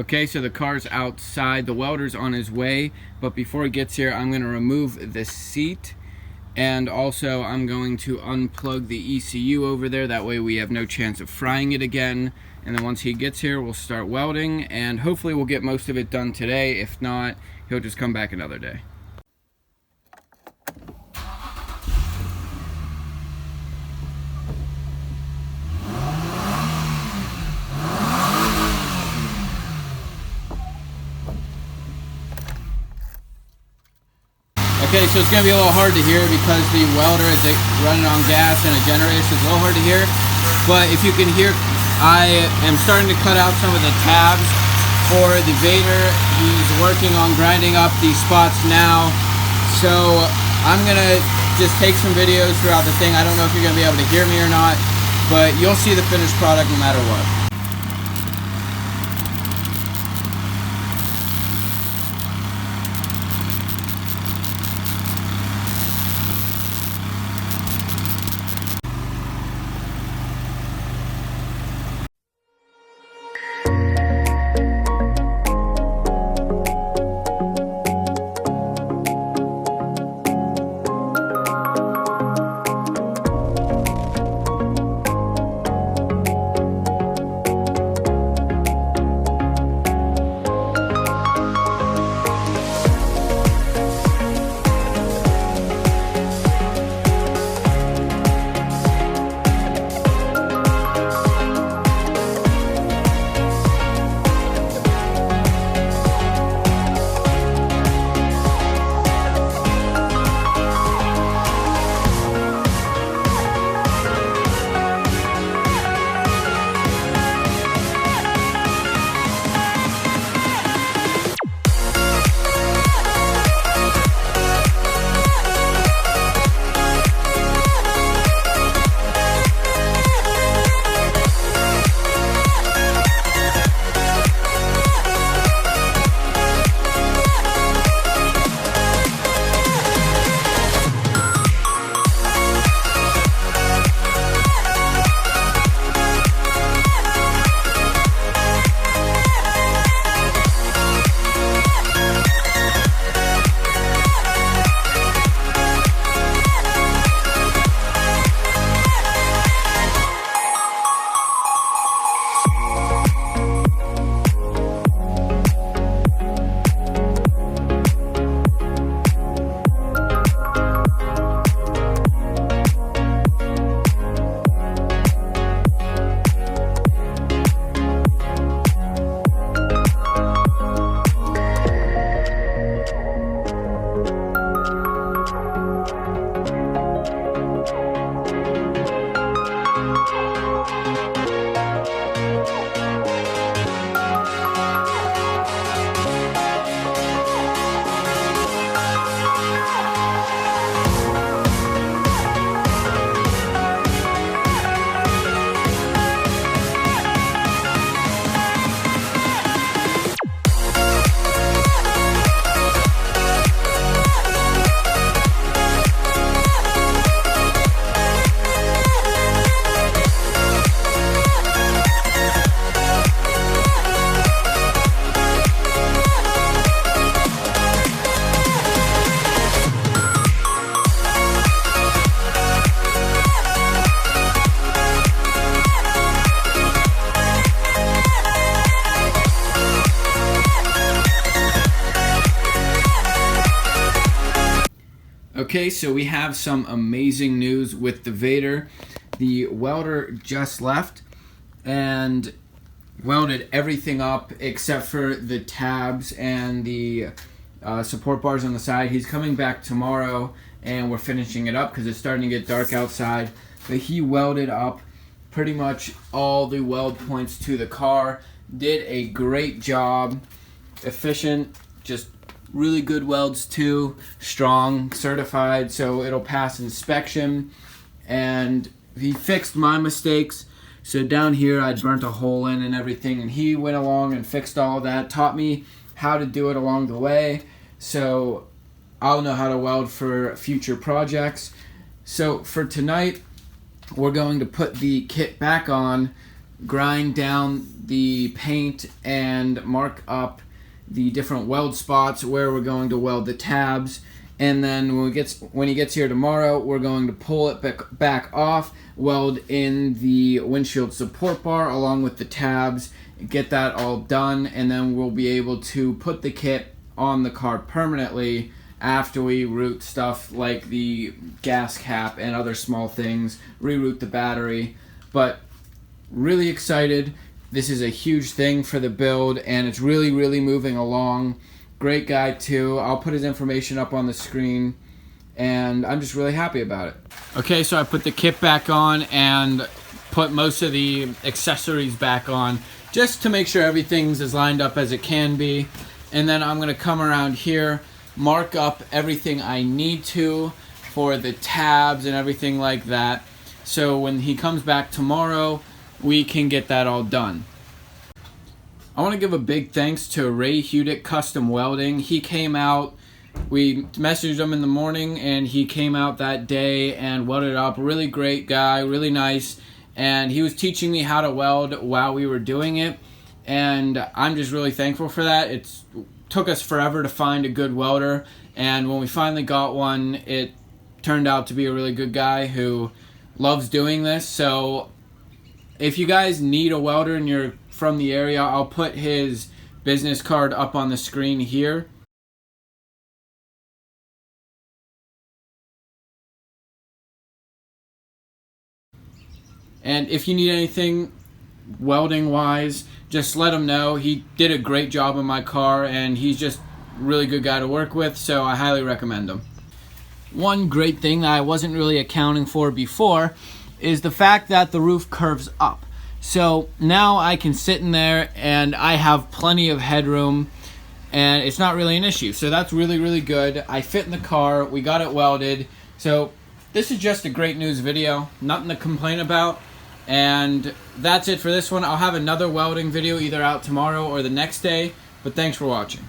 Okay, so the car's outside, the welder's on his way, but before he gets here, I'm going to remove the seat, and also I'm going to unplug the ECU over there. That way we have no chance of frying it again. And then once he gets here, we'll start welding, and hopefully we'll get most of it done today. If not, he'll just come back another day. Okay, so it's going to be a little hard to hear because the welder is running on gas and a generator, so it's a little hard to hear. But if you can hear, I am starting to cut out some of the tabs for the Vaydor. He's working on grinding up these spots now. So I'm going to just take some videos throughout the thing. I don't know if you're going to be able to hear me or not, but you'll see the finished product no matter what. Okay, so we have some amazing news with the Vaydor. The welder just left and welded everything up except for the tabs and the support bars on the side. He's coming back tomorrow and we're finishing it up because it's starting to get dark outside. But he welded up pretty much all the weld points to the car. Did a great job. Efficient, just really good welds too, strong, certified, so it'll pass inspection. And he fixed my mistakes. So down here I'd burnt a hole in and everything, and he went along and fixed all of that, taught me how to do it along the way, so I'll know how to weld for future projects. So for tonight we're going to put the kit back on grind down the paint and mark up the different weld spots where we're going to weld the tabs. And then when he gets here tomorrow, we're going to pull it back off, weld in the windshield support bar along with the tabs, get that all done, and then we'll be able to put the kit on the car permanently after we route stuff like the gas cap and other small things, reroute the battery. But really excited. This is a huge thing for the build, and it's really, really moving along. Great guy too. I'll put his information up on the screen, and I'm just really happy about it. Okay, so I put the kit back on and put most of the accessories back on just to make sure everything's as lined up as it can be. And then I'm gonna come around here, mark up everything I need to for the tabs and everything like that. So when he comes back tomorrow, we can get that all done. I want to give a big thanks to Ray Hudick Custom Welding. He came out, we messaged him in the morning, and he came out that day and welded up. Really great guy, really nice. And he was teaching me how to weld while we were doing it. And I'm just really thankful for that. It took us forever to find a good welder. And when we finally got one, it turned out to be a really good guy who loves doing this. So if you guys need a welder and you're from the area, I'll put his business card up on the screen here. And if you need anything welding wise, just let him know. He did a great job on my car, and he's just a really good guy to work with, so I highly recommend him. One great thing that I wasn't really accounting for before is the fact that the roof curves up. So now I can sit in there and I have plenty of headroom, and it's not really an issue. So that's really, really good. I fit in the car, we got it welded. So this is just a great news video, nothing to complain about. And that's it for this one. I'll have another welding video either out tomorrow or the next day, but thanks for watching.